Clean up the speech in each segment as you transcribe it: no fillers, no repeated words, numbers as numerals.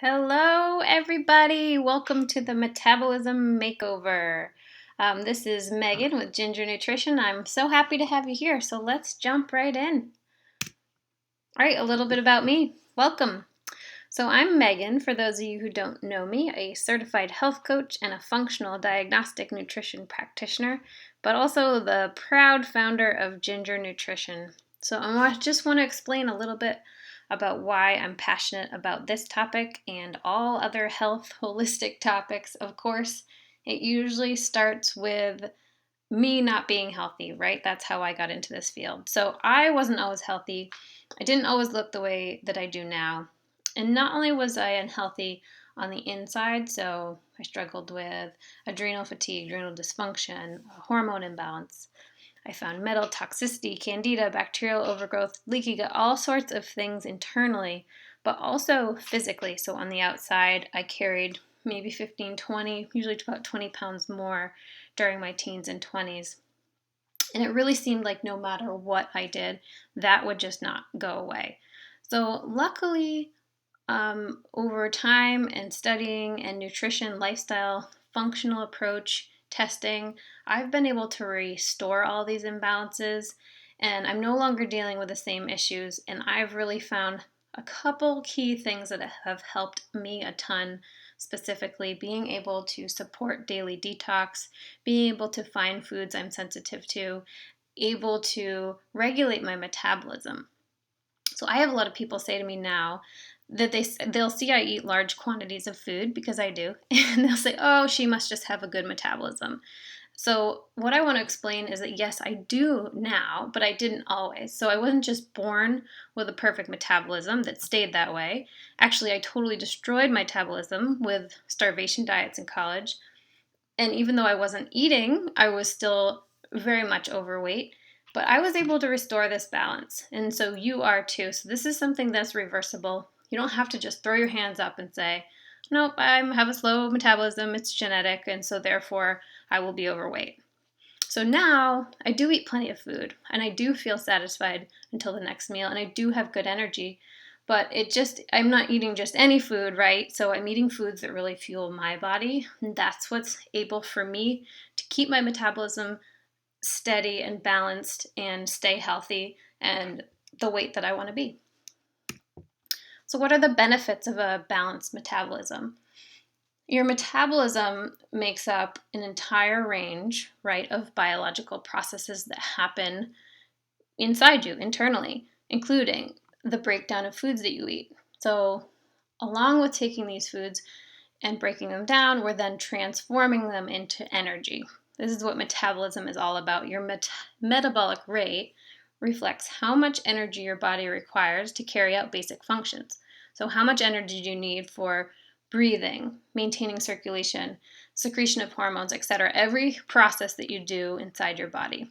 Hello, everybody. Welcome to the Metabolism Makeover. This is Megan with Ginger Nutrition. I'm so happy to have you here. So let's jump right in. All right, a little bit about me. Welcome. So I'm Megan, for those of you who don't know me, a certified health coach and a functional diagnostic nutrition practitioner, but also the proud founder of Ginger Nutrition. So I just want to explain a little bit about why I'm passionate about this topic and all other health holistic topics. Of course, it usually starts with me not being healthy, right? That's how I got into this field. So I wasn't always healthy. I didn't always look the way that I do now. And not only was I unhealthy on the inside, so I struggled with adrenal fatigue, adrenal dysfunction, hormone imbalance. I found metal toxicity, candida, bacterial overgrowth, leaky gut, all sorts of things internally, but also physically. So on the outside, I carried maybe 15, 20, usually about 20 pounds more during my teens and 20s. And it really seemed like no matter what I did, that would just not go away. So luckily, over time and studying and nutrition, lifestyle, functional approach, testing, I've been able to restore all these imbalances and I'm no longer dealing with the same issues. And I've really found a couple key things that have helped me a ton, specifically being able to support daily detox, being able to find foods I'm sensitive to, able to regulate my metabolism. So I have a lot of people say to me now that they'll see I eat large quantities of food, because I do, and they'll say, "Oh, she must just have a good metabolism." So what I want to explain is that yes, I do now, but I didn't always. So I wasn't just born with a perfect metabolism that stayed that way. Actually, I totally destroyed my metabolism with starvation diets in college. And even though I wasn't eating, I was still very much overweight. But I was able to restore this balance. And so you are too. So this is something that's reversible. You don't have to just throw your hands up and say, "Nope, I have a slow metabolism, it's genetic, and so therefore I will be overweight." So now I do eat plenty of food and I do feel satisfied until the next meal and I do have good energy. But I'm not eating just any food, right? So I'm eating foods that really fuel my body. And that's what's able for me to keep my metabolism steady and balanced and stay healthy and the weight that I want to be. So, what are the benefits of a balanced metabolism? Your metabolism makes up an entire range, right, of biological processes that happen inside you internally, including the breakdown of foods that you eat. So, along with taking these foods and breaking them down, we're then transforming them into energy. This is what metabolism is all about. Your metabolic rate reflects how much energy your body requires to carry out basic functions. So, how much energy do you need for breathing, maintaining circulation, secretion of hormones, etc.? Every process that you do inside your body.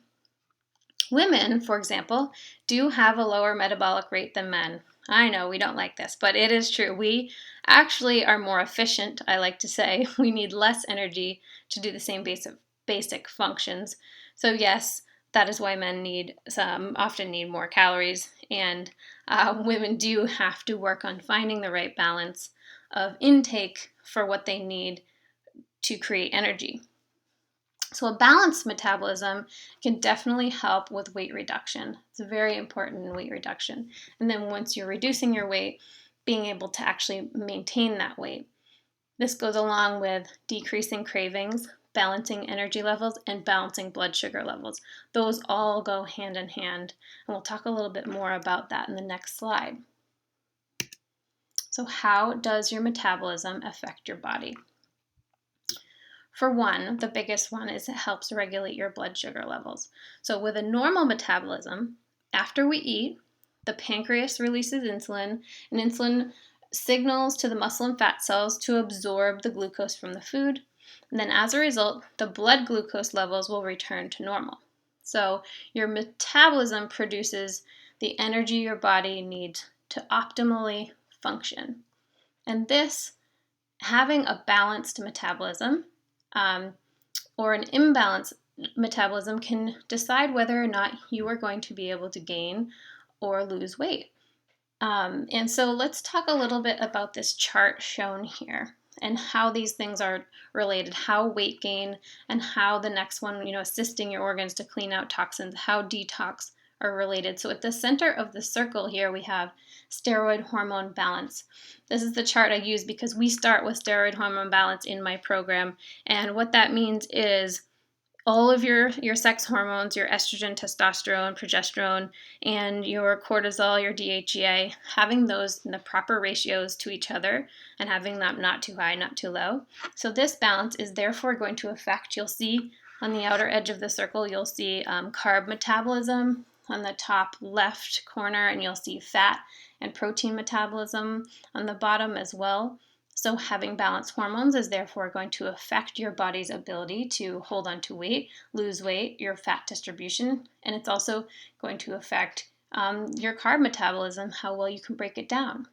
Women, for example, do have a lower metabolic rate than men. I know we don't like this, but it is true. We actually are more efficient, I like to say. We need less energy to do the same basic functions. So yes, that is why men often need more calories, and women do have to work on finding the right balance of intake for what they need to create energy. So a balanced metabolism can definitely help with weight reduction. It's very important in weight reduction. And then once you're reducing your weight, being able to actually maintain that weight. This goes along with decreasing cravings, balancing energy levels, and balancing blood sugar levels. Those all go hand in hand. And we'll talk a little bit more about that in the next slide. So how does your metabolism affect your body? For one, the biggest one is it helps regulate your blood sugar levels. So with a normal metabolism, after we eat, the pancreas releases insulin, and insulin signals to the muscle and fat cells to absorb the glucose from the food. And then as a result, the blood glucose levels will return to normal. So your metabolism produces the energy your body needs to optimally function. And this, having a balanced metabolism, or an imbalanced metabolism, can decide whether or not you are going to be able to gain or lose weight. And so let's talk a little bit about this chart shown here and how these things are related, how weight gain and how the next one, assisting your organs to clean out toxins, how detox are related. So at the center of the circle here, we have steroid hormone balance. This is the chart I use because we start with steroid hormone balance in my program. And what that means is all of your sex hormones, your estrogen, testosterone, progesterone, and your cortisol, your DHEA, having those in the proper ratios to each other and having them not too high, not too low. So this balance is therefore going to affect, you'll see on the outer edge of the circle, you'll see carb metabolism on the top left corner, and you'll see fat and protein metabolism on the bottom as well. So having balanced hormones is therefore going to affect your body's ability to hold on to weight, lose weight, your fat distribution, and it's also going to affect your carb metabolism, how well you can break it down.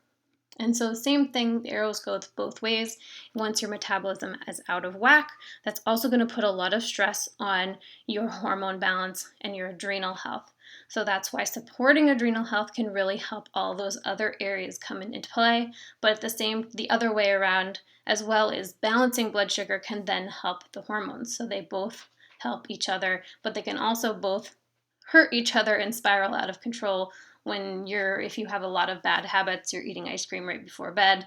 And so same thing, the arrows go both ways. Once your metabolism is out of whack, that's also going to put a lot of stress on your hormone balance and your adrenal health. So that's why supporting adrenal health can really help all those other areas come into play. But the other way around as well, is balancing blood sugar can then help the hormones. So they both help each other, but they can also both hurt each other and spiral out of control if you have a lot of bad habits, you're eating ice cream right before bed,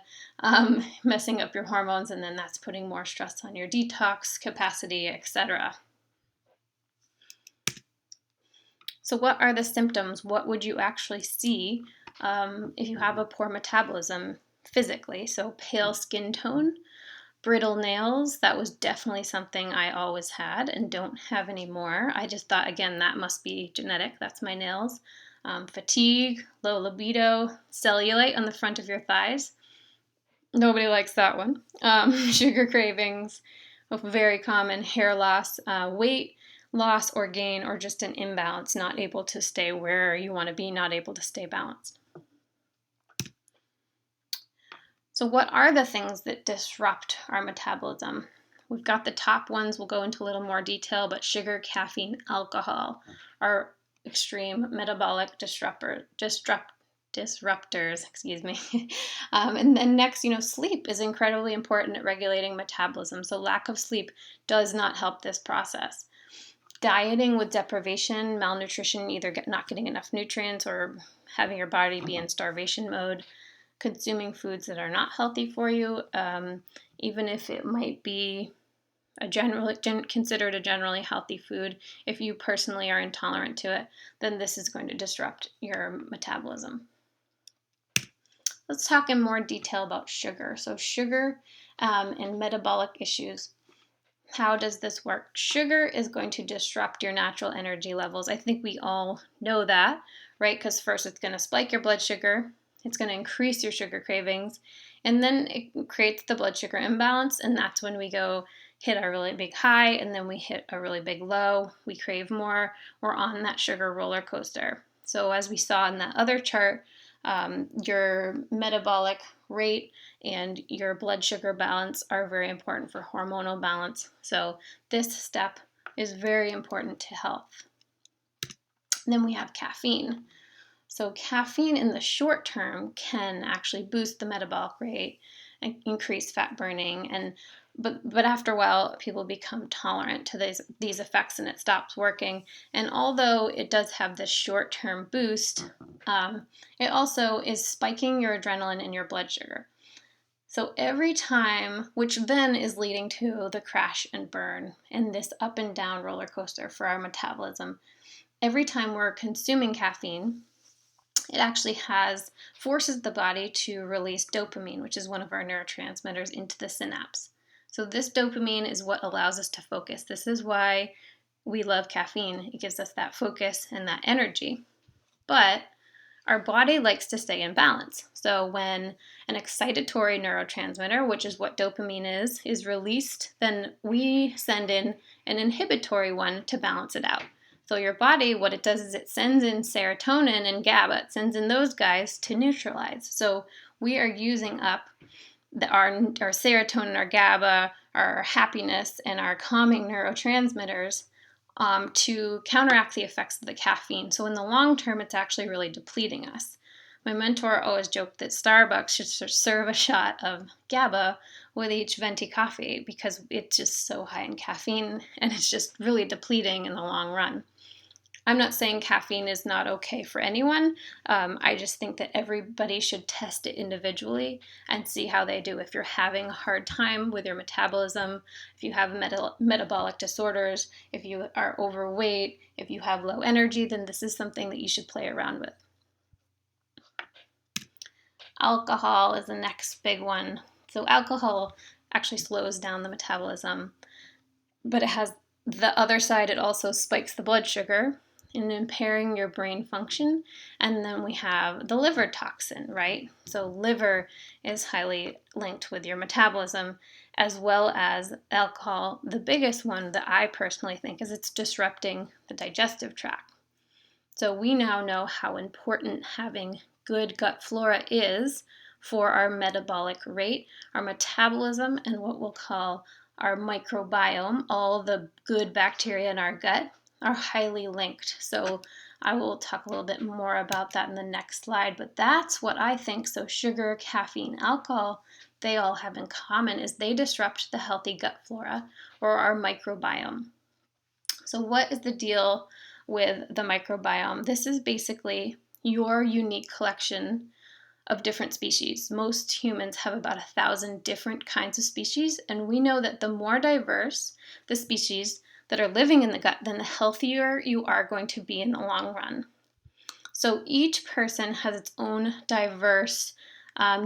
messing up your hormones, and then that's putting more stress on your detox capacity, etc. So what are the symptoms? What would you actually see if you have a poor metabolism physically? So pale skin tone, brittle nails, that was definitely something I always had and don't have anymore. I just thought, again, that must be genetic. That's my nails. Fatigue, low libido, cellulite on the front of your thighs. Nobody likes that one. Sugar cravings, very common. Hair loss, weight loss or gain, or just an imbalance, not able to stay where you want to be, not able to stay balanced. So what are the things that disrupt our metabolism? We've got the top ones, we'll go into a little more detail, but sugar, caffeine, alcohol are extreme metabolic disruptors, and then next, sleep is incredibly important at regulating metabolism. So lack of sleep does not help this process. Dieting with deprivation, malnutrition, either not getting enough nutrients or having your body be in starvation mode, consuming foods that are not healthy for you, even if it might be considered a generally healthy food, if you personally are intolerant to it, then this is going to disrupt your metabolism. Let's talk in more detail about sugar. So sugar and metabolic issues. How does this work? Sugar is going to disrupt your natural energy levels. I think we all know that, right? Because first it's going to spike your blood sugar, it's going to increase your sugar cravings, and then it creates the blood sugar imbalance, and that's when we go hit a really big high, and then we hit a really big low. We crave more. We're on that sugar roller coaster. So as we saw in that other chart, your metabolic rate and your blood sugar balance are very important for hormonal balance. So this step is very important to health. And then we have caffeine. So caffeine in the short term can actually boost the metabolic rate and increase fat burning, but after a while people become tolerant to these effects and it stops working. And although it does have this short-term boost, it also is spiking your adrenaline and your blood sugar. So every time, which then is leading to the crash and burn and this up and down roller coaster for our metabolism, every time we're consuming caffeine, it actually forces the body to release dopamine, which is one of our neurotransmitters, into the synapse. So this dopamine is what allows us to focus. This is why we love caffeine. It gives us that focus and that energy. But our body likes to stay in balance. So when an excitatory neurotransmitter, which is what dopamine is released, then we send in an inhibitory one to balance it out. So your body, what it does is it sends in serotonin and GABA. It sends in those guys to neutralize. So we are using up our serotonin, our GABA, our happiness, and our calming neurotransmitters to counteract the effects of the caffeine. So in the long term, it's actually really depleting us. My mentor always joked that Starbucks should serve a shot of GABA with each venti coffee because it's just so high in caffeine and it's just really depleting in the long run. I'm not saying caffeine is not okay for anyone. I just think that everybody should test it individually and see how they do. If you're having a hard time with your metabolism, if you have metabolic disorders, if you are overweight, if you have low energy, then this is something that you should play around with. Alcohol is the next big one. So alcohol actually slows down the metabolism, but it has the other side. It also spikes the blood sugar and impairing your brain function. And then we have the liver toxin, right? So liver is highly linked with your metabolism, as well as alcohol. The biggest one that I personally think is it's disrupting the digestive tract. So we now know how important having good gut flora is for our metabolic rate, our metabolism, and what we'll call our microbiome. All the good bacteria in our gut are highly linked. So I will talk a little bit more about that in the next slide, but that's what I think. So sugar, caffeine, alcohol, they all have in common is they disrupt the healthy gut flora or our microbiome. So what is the deal with the microbiome? This is basically your unique collection of different species. Most humans have about 1,000 different kinds of species, and we know that the more diverse the species that are living in the gut, then the healthier you are going to be in the long run. So each person has its own diverse,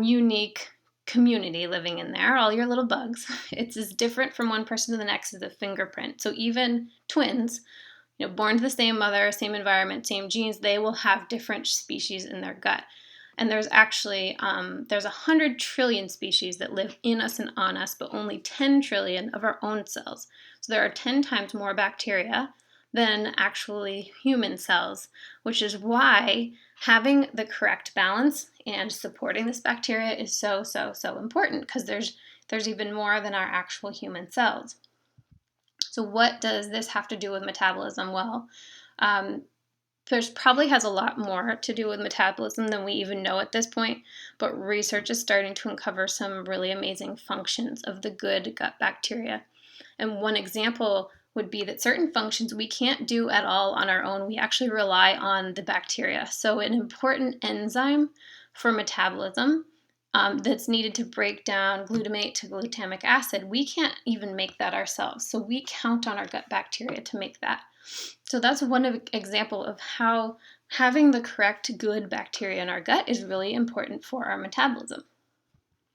unique community living in there, all your little bugs. It's as different from one person to the next as a fingerprint. So even twins, born to the same mother, same environment, same genes, they will have different species in their gut. And there's actually, there's 100 trillion species that live in us and on us, but only 10 trillion of our own cells. So there are 10 times more bacteria than actually human cells, which is why having the correct balance and supporting this bacteria is so important, because there's even more than our actual human cells. So what does this have to do with metabolism? Well, there's probably has a lot more to do with metabolism than we even know at this point, but research is starting to uncover some really amazing functions of the good gut bacteria. And one example would be that certain functions we can't do at all on our own. We actually rely on the bacteria. So an important enzyme for metabolism that's needed to break down glutamate to glutamic acid, we can't even make that ourselves. So we count on our gut bacteria to make that. So that's one example of how having the correct good bacteria in our gut is really important for our metabolism.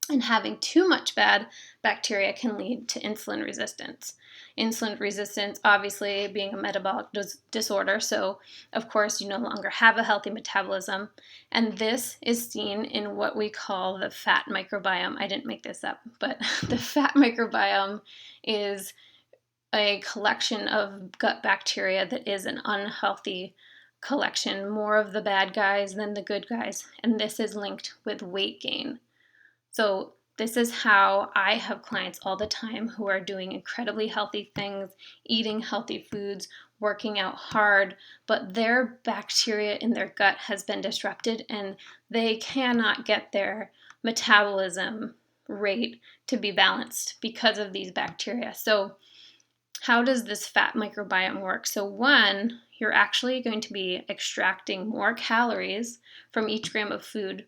And having too much bad bacteria can lead to insulin resistance. Insulin resistance, obviously, being a metabolic disorder, so of course you no longer have a healthy metabolism. And this is seen in what we call the fat microbiome. I didn't make this up, but the fat microbiome is a collection of gut bacteria that is an unhealthy collection, more of the bad guys than the good guys, and this is linked with weight gain. So this is how I have clients all the time who are doing incredibly healthy things, eating healthy foods, working out hard, but their bacteria in their gut has been disrupted and they cannot get their metabolism rate to be balanced because of these bacteria. So how does this fat microbiome work? So one, you're actually going to be extracting more calories from each gram of food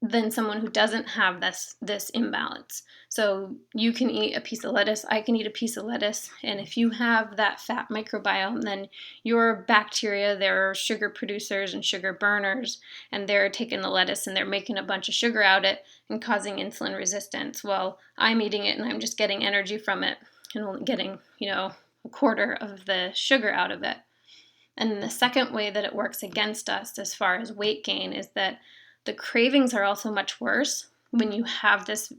than someone who doesn't have this imbalance. So you can eat a piece of lettuce, I can eat a piece of lettuce, and if you have that fat microbiome, then your bacteria, they're sugar producers and sugar burners, and they're taking the lettuce and they're making a bunch of sugar out of it and causing insulin resistance. Well, I'm eating it and I'm just getting energy from it and only getting, a quarter of the sugar out of it. And the second way that it works against us as far as weight gain is that the cravings are also much worse when you have this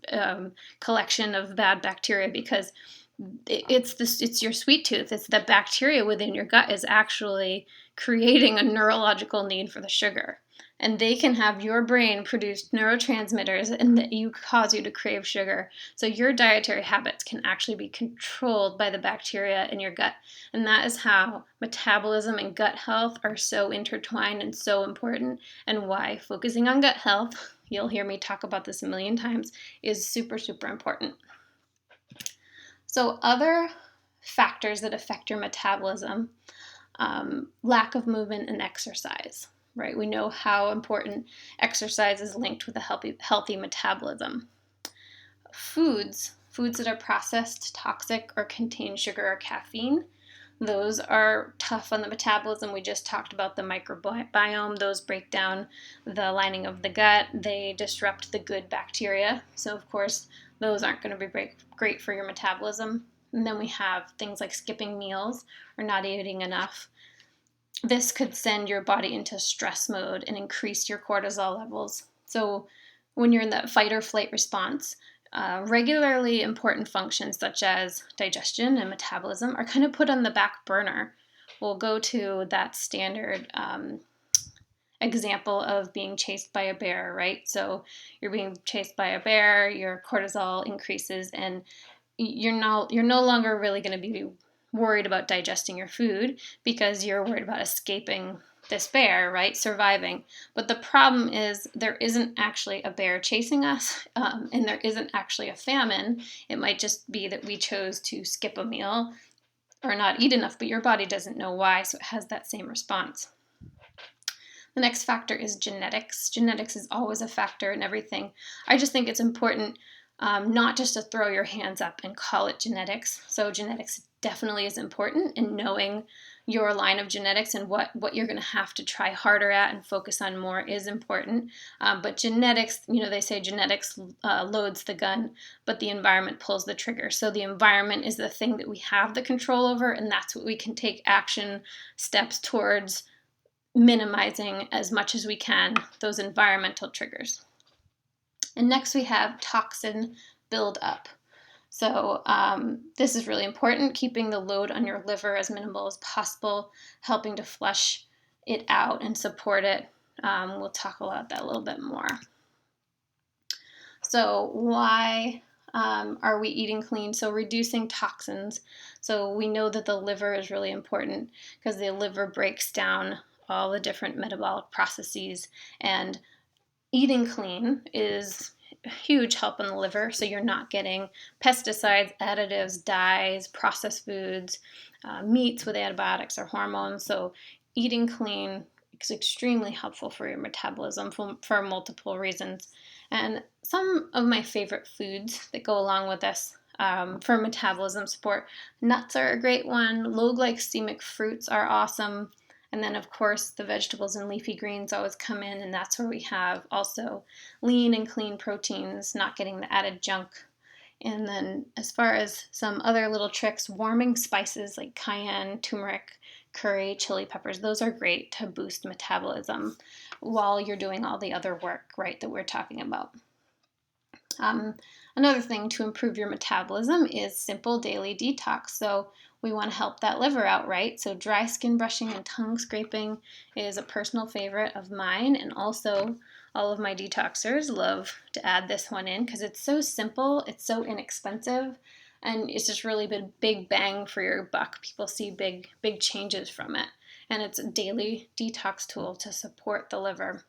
collection of bad bacteria, because it's your sweet tooth. It's the bacteria within your gut is actually creating a neurological need for the sugar. and they can have your brain produce neurotransmitters and that you cause you to crave sugar. So your dietary habits can actually be controlled by the bacteria in your gut. And that is how metabolism and gut health are so intertwined and so important, and why focusing on gut health, you'll hear me talk about this a million times, is super, super important. So other factors that affect your metabolism, lack of movement and exercise, right? We know how important exercise is linked with a healthy metabolism. Foods that are processed, toxic, or contain sugar or caffeine, those are tough on the metabolism. We just talked about the microbiome. Those break down the lining of the gut. They disrupt the good bacteria. So, of course, those aren't going to be great for your metabolism. And then we have things like skipping meals or not eating enough. This could send your body into stress mode and increase your cortisol levels. So, when you're in that fight or flight response, regularly important functions such as digestion and metabolism are kind of put on the back burner. We'll go to that standard example of being chased by a bear, right? So you're being chased by a bear, your cortisol increases, and you're no longer really going to be worried about digesting your food because you're worried about escaping this bear, right? Surviving. But the problem is there isn't actually a bear chasing us, and there isn't actually a famine. It might just be that we chose to skip a meal or not eat enough, but your body doesn't know why, so it has that same response. The next factor is genetics. Genetics is always a factor in everything. I just think it's important not just to throw your hands up and call it genetics. So genetics definitely is important, and knowing your line of genetics and what you're going to have to try harder at and focus on more is important. But genetics, they say genetics loads the gun, but the environment pulls the trigger. So the environment is the thing that we have the control over, and that's what we can take action steps towards minimizing as much as we can those environmental triggers. And next we have toxin buildup. So this is really important, keeping the load on your liver as minimal as possible, helping to flush it out and support it. We'll talk about that a little bit more. So why are we eating clean? So reducing toxins. So we know that the liver is really important because the liver breaks down all the different metabolic processes, and eating clean is a huge help on the liver. So you're not getting pesticides, additives, dyes, processed foods, meats with antibiotics or hormones. So eating clean is extremely helpful for your metabolism for multiple reasons. And some of my favorite foods that go along with this for metabolism support, nuts are a great one. Low glycemic fruits are awesome. And then, of course, the vegetables and leafy greens always come in, and that's where we have also lean and clean proteins, not getting the added junk. And then as far as some other little tricks, warming spices like cayenne, turmeric, curry, chili peppers, those are great to boost metabolism while you're doing all the other work, right, that we're talking about. Another thing to improve your metabolism is simple daily detox. So we want to help that liver out, right? So dry skin brushing and tongue scraping is a personal favorite of mine, and also all of my detoxers love to add this one in because it's so simple, it's so inexpensive, and it's just really big bang for your buck. People see big changes from it, and it's a daily detox tool to support the liver.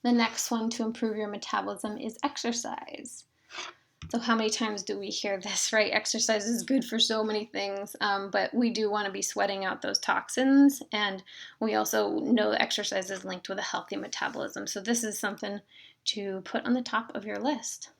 The next one to improve your metabolism is exercise. So how many times do we hear this, right? Exercise is good for so many things, but we do want to be sweating out those toxins, and we also know that exercise is linked with a healthy metabolism. So this is something to put on the top of your list.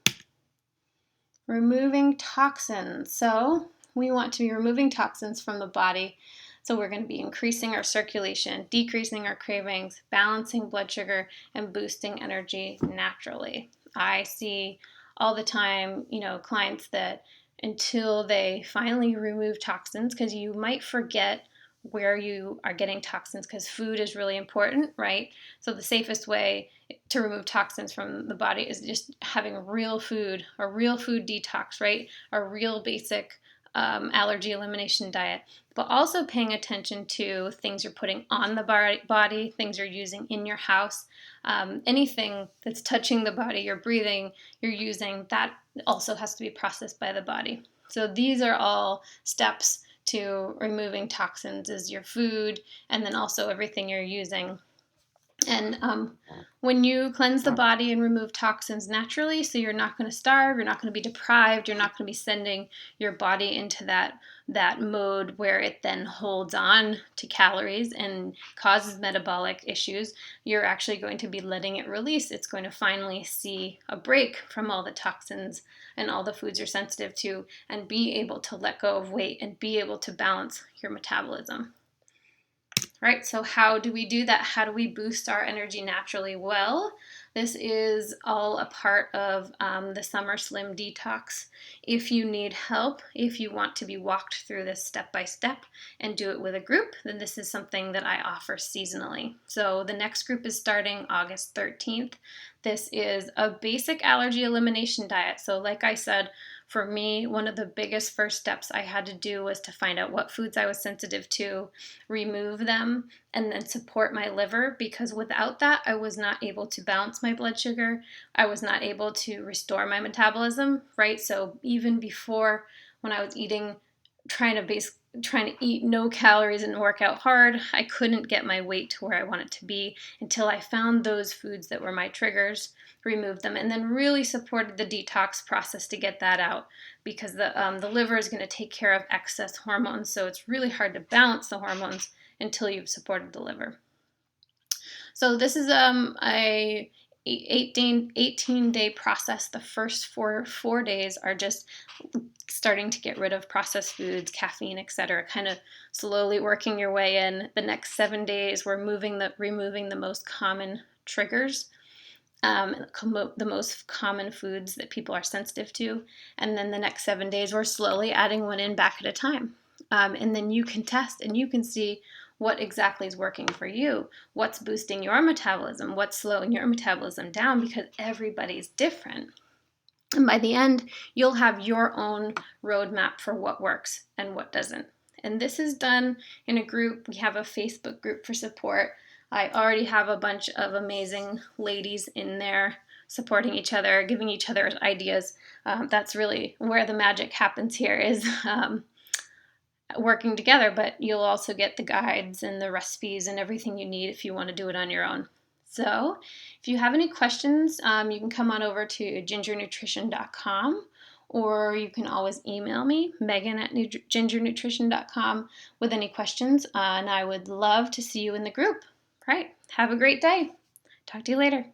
Removing toxins. So we want to be removing toxins from the body. So we're going to be increasing our circulation, decreasing our cravings, balancing blood sugar, and boosting energy naturally. I see all the time, clients that until they finally remove toxins, because you might forget where you are getting toxins because food is really important, right? So the safest way to remove toxins from the body is just having real food, a real food detox, right? A real basic allergy elimination diet, but also paying attention to things you're putting on the body, things you're using in your house, anything that's touching the body, you're breathing, you're using, that also has to be processed by the body. So these are all steps to removing toxins, is your food, and then also everything you're using. And when you cleanse the body and remove toxins naturally, so you're not going to starve, you're not going to be deprived, you're not going to be sending your body into that mode where it then holds on to calories and causes metabolic issues. You're actually going to be letting it release. It's going to finally see a break from all the toxins and all the foods you're sensitive to, and be able to let go of weight and be able to balance your metabolism. Right, so how do we do that? How do we boost our energy naturally? Well, this is all a part of the Summer Slim Detox. If you need help, if you want to be walked through this step by step and do it with a group, then this is something that I offer seasonally. So the next group is starting August 13th. This is a basic allergy elimination diet. So like I said, for me, one of the biggest first steps I had to do was to find out what foods I was sensitive to, remove them, and then support my liver, because without that, I was not able to balance my blood sugar. I was not able to restore my metabolism, right? So even before, when I was eating, trying to eat no calories and work out hard, I couldn't get my weight to where I want it to be until I found those foods that were my triggers, removed them, and then really supported the detox process to get that out, because the liver is going to take care of excess hormones, so it's really hard to balance the hormones until you've supported the liver. So this is a 18-day process. The first four days are just starting to get rid of processed foods, caffeine, etc., kind of slowly working your way in. The next 7 days, we're removing the most common triggers, the most common foods that people are sensitive to. And then the next 7 days, we're slowly adding one in back at a time. And then you can test and you can see what exactly is working for you, what's boosting your metabolism, what's slowing your metabolism down, because everybody's different. And by the end, you'll have your own roadmap for what works and what doesn't. And this is done in a group. We have a Facebook group for support. I already have a bunch of amazing ladies in there supporting each other, giving each other ideas. That's really where the magic happens here, is working together, but you'll also get the guides and the recipes and everything you need if you want to do it on your own. So if you have any questions, you can come on over to gingernutrition.com, or you can always email me, megan@gingernutrition.com, with any questions, and I would love to see you in the group. All right, have a great day. Talk to you later.